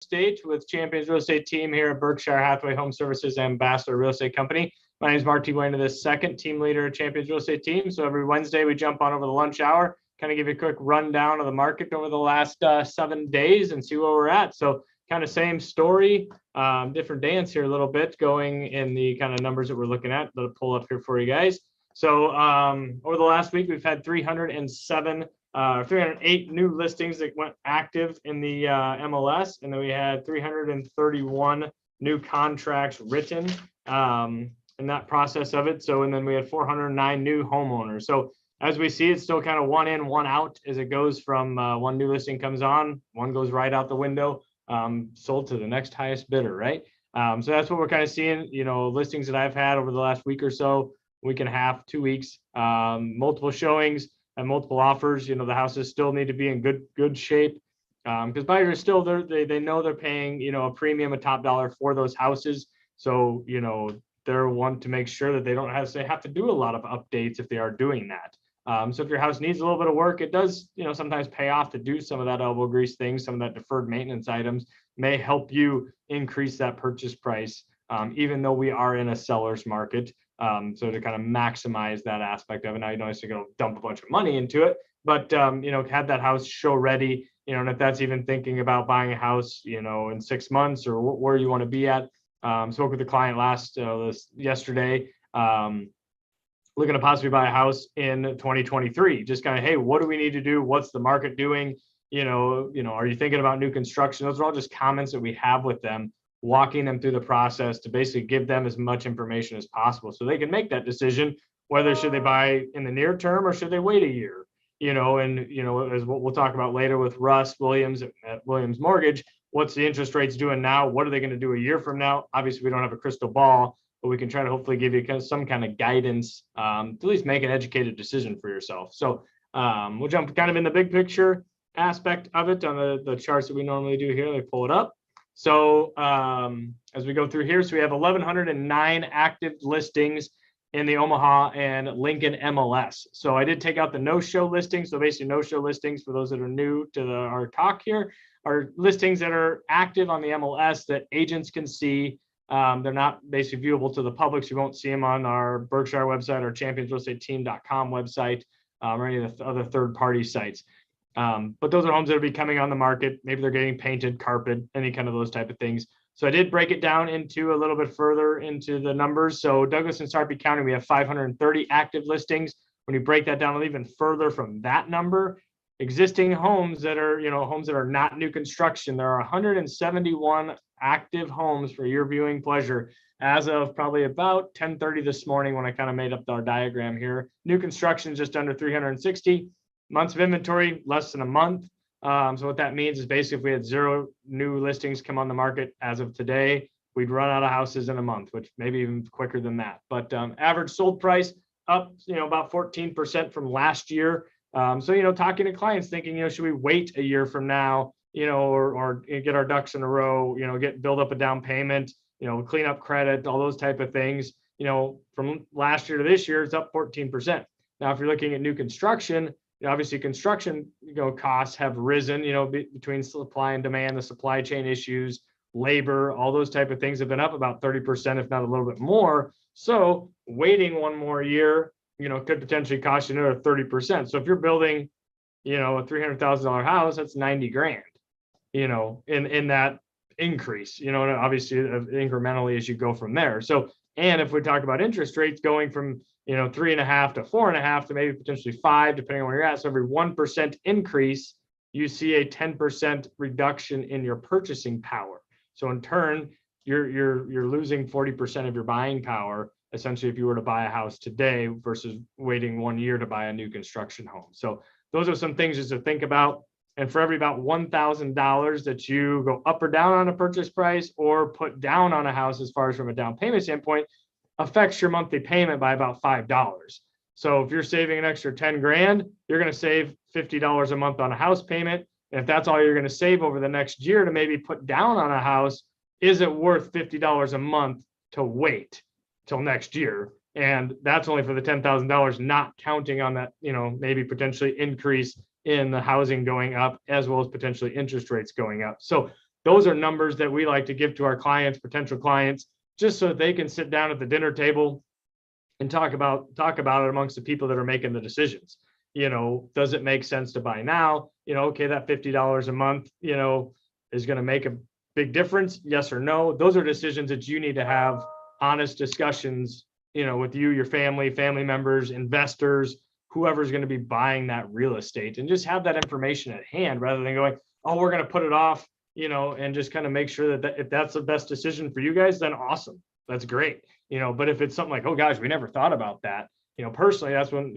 Estate with Champions Real Estate Team here at Berkshire Hathaway Home Services Ambassador Real Estate Company. My name is Mark T. Wehner, the second team leader at Champions Real Estate Team. So every Wednesday we jump on over the lunch hour, kind of give you a quick rundown of the market over the last 7 days and see where we're at. So kind of same story, different dance here a little bit, going in the kind of numbers that we're looking at. Let it pull up here for you guys. So over the last week, we've had 308 new listings that went active in the MLS, and then we had 331 new contracts written in that process of it. So, and then we had 409 new homeowners. So as we see, it's still kind of one in, one out as it goes from one new listing comes on, one goes right out the window, sold to the next highest bidder, right? So that's what we're kind of seeing, you know, listings that I've had over the last week or so, week and a half, 2 weeks, multiple showings and multiple offers. You know, the houses still need to be in good shape because buyers are still there. They know they're paying, you know, a premium, a top dollar for those houses. So, you know, they're one to make sure that they don't have to do a lot of updates if they are doing that. So if your house needs a little bit of work, it does, you know, sometimes pay off to do some of that elbow grease things. Some of that deferred maintenance items may help you increase that purchase price, even though we are in a seller's market. So to kind of maximize that aspect of it. Now you don't necessarily go dump a bunch of money into it, but you know, have that house show ready, you know, and if that's even thinking about buying a house, you know, in 6 months or where you want to be at. Spoke with the client yesterday, looking to possibly buy a house in 2023. Just kind of, hey, what do we need to do? What's the market doing? You know, are you thinking about new construction? Those are all just comments that we have with them, walking them through the process to basically give them as much information as possible so they can make that decision, whether should they buy in the near term or should they wait a year, you know. And, you know, as what we'll talk about later with Russ Williams at Williams Mortgage, what's the interest rates doing now? What are they going to do a year from now? Obviously, we don't have a crystal ball, but we can try to hopefully give you some kind of guidance to at least make an educated decision for yourself. So we'll jump kind of in the big picture aspect of it on the charts that we normally do here. Let me pull it up. So as we go through here, so we have 1,109 active listings in the Omaha and Lincoln MLS. So I did take out the no-show listings. So basically no-show listings, for those that are new to our talk here, are listings that are active on the MLS that agents can see. They're not basically viewable to the public, so you won't see them on our Berkshire website or championsrealestateteam.com website or any of the other third-party sites. But those are homes that will be coming on the market. Maybe they're getting painted, carpet, any kind of those type of things. So I did break it down into a little bit further into the numbers. So Douglas and Sarpy County, we have 530 active listings. When you break that down even further from that number, existing homes that are, you know, homes that are not new construction, there are 171 active homes for your viewing pleasure as of probably about 10:30 this morning when I kind of made up our diagram here. New construction is just under 360. Months of inventory, less than a month. So what that means is basically if we had 0 new listings come on the market as of today, we'd run out of houses in a month, which maybe even quicker than that. But average sold price up, you know, about 14% from last year. So, you know, talking to clients thinking, you know, should we wait a year from now, you know, or get our ducks in a row, you know, build up a down payment, you know, clean up credit, all those type of things. You know, from last year to this year, it's up 14%. Now, if you're looking at new construction, obviously construction, you know, costs have risen, you know, between supply and demand, the supply chain issues, labor, all those type of things have been up about 30%, if not a little bit more. So waiting one more year, you know, could potentially cost you another 30%. So if you're building, you know, a $300,000 house, that's 90 grand, you know, in that increase, you know, and obviously incrementally as you go from there. So, and if we talk about interest rates going from, you know, 3.5 to 4.5 to maybe potentially 5, depending on where you're at. So every 1% increase, you see a 10% reduction in your purchasing power. So in turn, you're losing 40% of your buying power, essentially, if you were to buy a house today versus waiting 1 year to buy a new construction home. So those are some things just to think about. And for every about $1,000 that you go up or down on a purchase price or put down on a house, as far as from a down payment standpoint, affects your monthly payment by about $5. So if you're saving an extra 10 grand, you're going to save $50 a month on a house payment. And if that's all you're going to save over the next year to maybe put down on a house, is it worth $50 a month to wait till next year? And that's only for the $10,000, not counting on that, you know, maybe potentially increase in the housing going up, as well as potentially interest rates going up. So those are numbers that we like to give to our clients, potential clients, just so that they can sit down at the dinner table and talk about it amongst the people that are making the decisions. Does it make sense to buy now? Okay, that $50 a month, is going to make a big difference. Yes or no? Those are decisions that you need to have honest discussions, with you, your family members, investors, whoever's going to be buying that real estate, and just have that information at hand rather than going, oh, we're going to put it off, and just kind of make sure that if that's the best decision for you guys, then awesome. That's great. But if it's something like, oh gosh, we never thought about that, personally, that's when,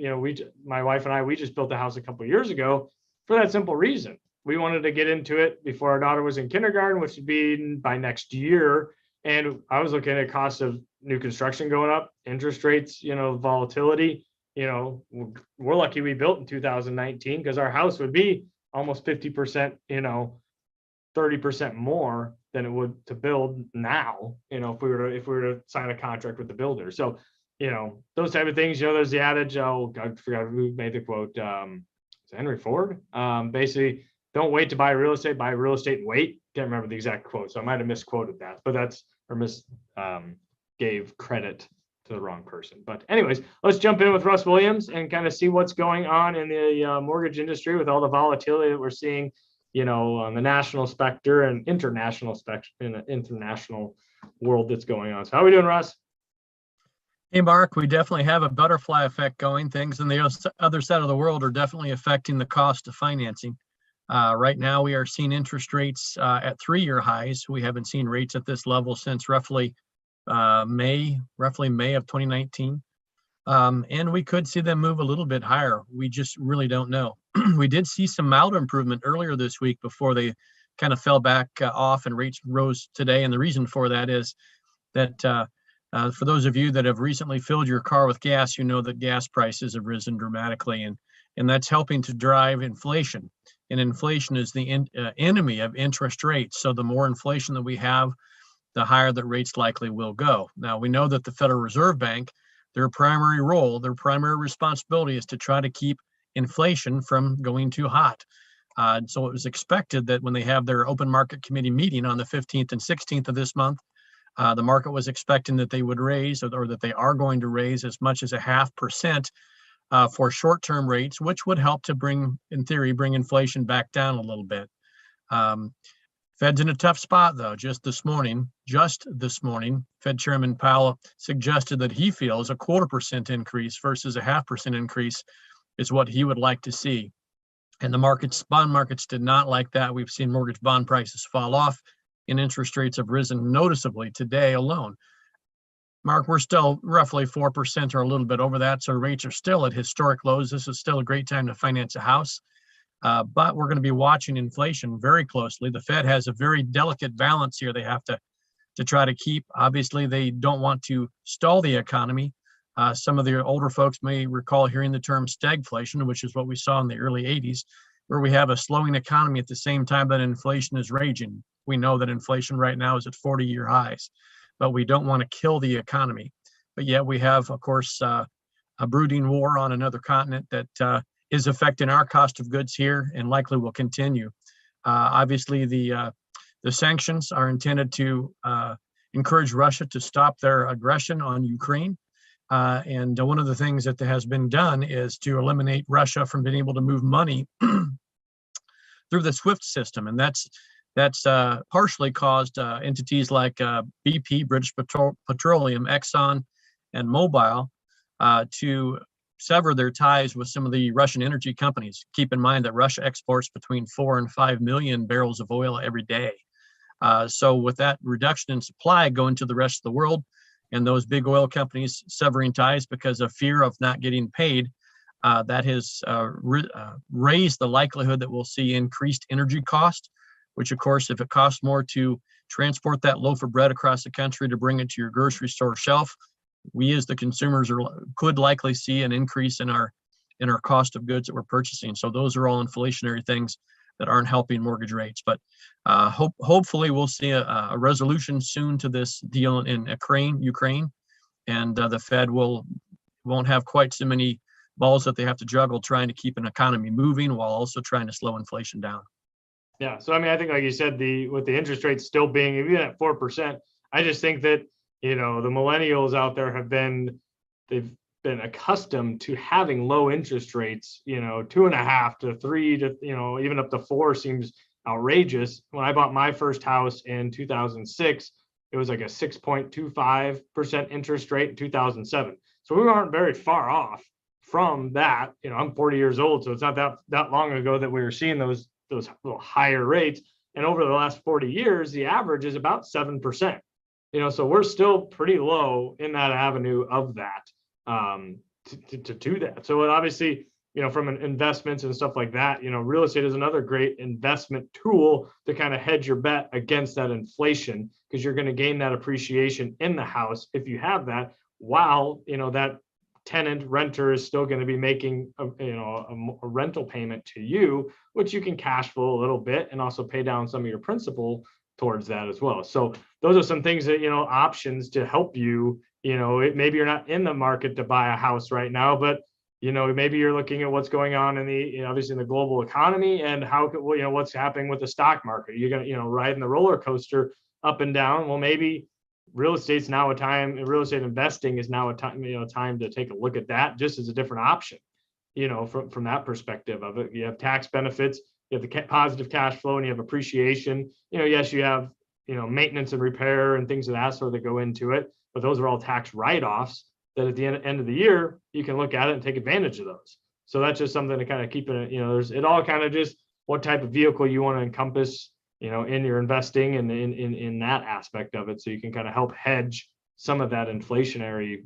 my wife and I, we just built a house a couple of years ago for that simple reason. We wanted to get into it before our daughter was in kindergarten, which would be by next year. And I was looking at costs of new construction going up, interest rates, volatility. We're lucky we built in 2019 because our house would be almost 50%, 30% more than it would to build now, if we were to sign a contract with the builder. So, those type of things, there's the adage, oh, I forgot who made the quote, Henry Ford. Basically, don't wait to buy real estate, buy real estate and wait. Can't remember the exact quote, so I might have misquoted that, but gave credit to the wrong person. But anyways, let's jump in with Russ Williams and kind of see what's going on in the mortgage industry with all the volatility that we're seeing, on the national specter and international spectrum, in an international world that's going on. So how are we doing, Russ? Hey, Mark, we definitely have a butterfly effect going. Things on the other side of the world are definitely affecting the cost of financing. Right now, we are seeing interest rates at 3-year highs. We haven't seen rates at this level since roughly May of 2019. And we could see them move a little bit higher. We just really don't know. We did see some mild improvement earlier this week before they kind of fell back off and rates rose today. And the reason for that is that for those of you that have recently filled your car with gas, you know that gas prices have risen dramatically, and that's helping to drive inflation. And inflation is the enemy of interest rates. So the more inflation that we have, the higher the rates likely will go. Now, we know that the Federal Reserve Bank, their primary responsibility is to try to keep inflation from going too hot. So it was expected that when they have their open market committee meeting on the 15th and 16th of this month, the market was expecting that they would raise, or that they are going to raise, as much as 0.5% for short-term rates, which would help to bring inflation back down a little bit. Fed's in a tough spot, though. Just this morning, Fed Chairman Powell suggested that he feels a 0.25% increase versus 0.5% increase is what he would like to see. And the bond markets did not like that. We've seen mortgage bond prices fall off, and interest rates have risen noticeably today alone. Mark, we're still roughly 4% or a little bit over that, so rates are still at historic lows. This is still a great time to finance a house. But we're going to be watching inflation very closely. The Fed has a very delicate balance here they have to try to keep. Obviously, they don't want to stall the economy. Some of the older folks may recall hearing the term stagflation, which is what we saw in the early 80s, where we have a slowing economy at the same time that inflation is raging. We know that inflation right now is at 40-year highs, but we don't want to kill the economy. But yet we have, of course, a brooding war on another continent that is affecting our cost of goods here and likely will continue. Obviously, the sanctions are intended to encourage Russia to stop their aggression on Ukraine. And one of the things that has been done is to eliminate Russia from being able to move money through the SWIFT system. And that's partially caused entities like BP, British Petroleum, Exxon, and Mobil to sever their ties with some of the Russian energy companies. Keep in mind that Russia exports between 4 and 5 million barrels of oil every day. So with that reduction in supply going to the rest of the world, and those big oil companies severing ties because of fear of not getting paid, that has raised the likelihood that we'll see increased energy cost, which of course, if it costs more to transport that loaf of bread across the country to bring it to your grocery store shelf, we as the consumers could likely see an increase in our cost of goods that we're purchasing. So those are all inflationary things that aren't helping mortgage rates. But hopefully we'll see a resolution soon to this deal in Ukraine, and the Fed won't have quite so many balls that they have to juggle trying to keep an economy moving while also trying to slow inflation down. Yeah. So, I mean, I think, like you said, with the interest rates still being even at 4%, I just think that, the millennials out there they've been accustomed to having low interest rates, 2.5 to 3 to, even up to 4 seems outrageous. When I bought my first house in 2006, it was like a 6.25% interest rate in 2007. So we aren't very far off from that. I'm 40 years old, so it's not that long ago that we were seeing those little higher rates. And over the last 40 years, the average is about 7%. So we're still pretty low in that avenue of that, to do that. So it obviously, from an investments and stuff like that, real estate is another great investment tool to kind of hedge your bet against that inflation, because you're going to gain that appreciation in the house if you have that, while, that tenant renter is still going to be making a rental payment to you, which you can cash flow a little bit and also pay down some of your principal towards that as well. So those are some things that, options to help you. Maybe you're not in the market to buy a house right now, but maybe you're looking at what's going on in the, obviously in the global economy, and how what's happening with the stock market. You're gonna, riding the roller coaster up and down. Well, maybe real estate investing is now a time, time to take a look at that, just as a different option, from that perspective of it. You have tax benefits, you have the positive cash flow, and you have appreciation. Yes, you have, maintenance and repair and things of that sort that go into it, but those are all tax write-offs that at the end of the year, you can look at it and take advantage of those. So that's just something to kind of keep it, it all kind of just what type of vehicle you want to encompass, in your investing and in that aspect of it. So you can kind of help hedge some of that inflationary,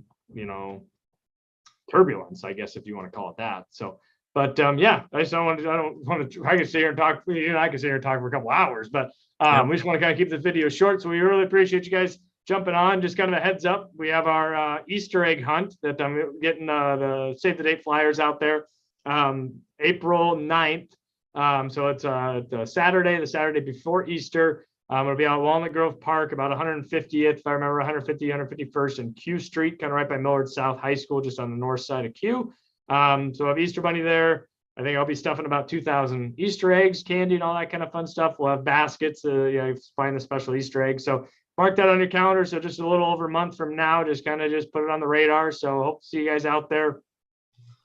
turbulence, I guess, if you want to call it that. So, but yeah, I don't want to, I can sit here and talk, I can sit here and talk for a couple hours, but we just want to kind of keep the video short. So we really appreciate you guys jumping on. Just kind of a heads up, we have our Easter egg hunt that I'm getting the save the date flyers out there, April 9th. So it's the Saturday before Easter. It'll be out Walnut Grove Park, about 150th, if I remember, 151st and Q Street, kind of right by Millard South High School, just on the north side of Q. So I have Easter Bunny there. I think I'll be stuffing about 2,000 Easter eggs, candy, and all that kind of fun stuff. We'll have baskets, find the special Easter eggs. So mark that on your calendar. So just a little over a month from now, just put it on the radar. So hope to see you guys out there.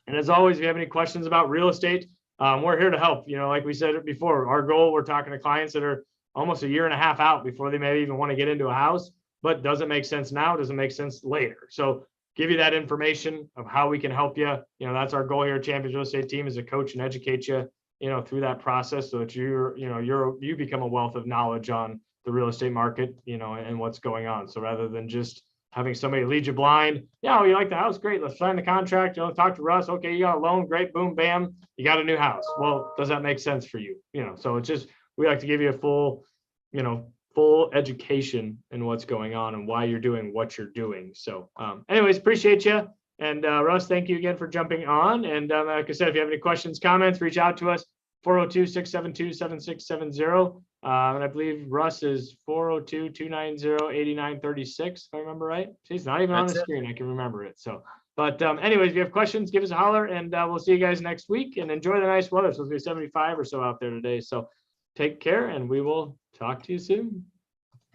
And as always, if you have any questions about real estate, we're here to help. Like we said before, our goal, we're talking to clients that are almost a year and a half out before they may even want to get into a house, but doesn't make sense now, doesn't make sense later. So give you that information of how we can help you. That's our goal here at Champions Real Estate Team, is to coach and educate you, through that process, so that you become a wealth of knowledge on the real estate market, and what's going on. So rather than just having somebody lead you blind, oh, you like the house? Great. Let's sign the contract. Talk to Russ. Okay. You got a loan. Great. Boom, bam. You got a new house. Well, does that make sense for you? So it's just, we like to give you a full education in what's going on and why you're doing what you're doing. So anyways, appreciate you. And Russ, thank you again for jumping on. And like I said, if you have any questions, comments, reach out to us, 402-672-7670. And I believe Russ is 402-290-8936, if I remember right. He's not even on the screen. I can remember it. So, but anyways, if you have questions, give us a holler, and we'll see you guys next week, and enjoy the nice weather. It's supposed to be 75 or so out there today. So take care, and we will talk to you soon.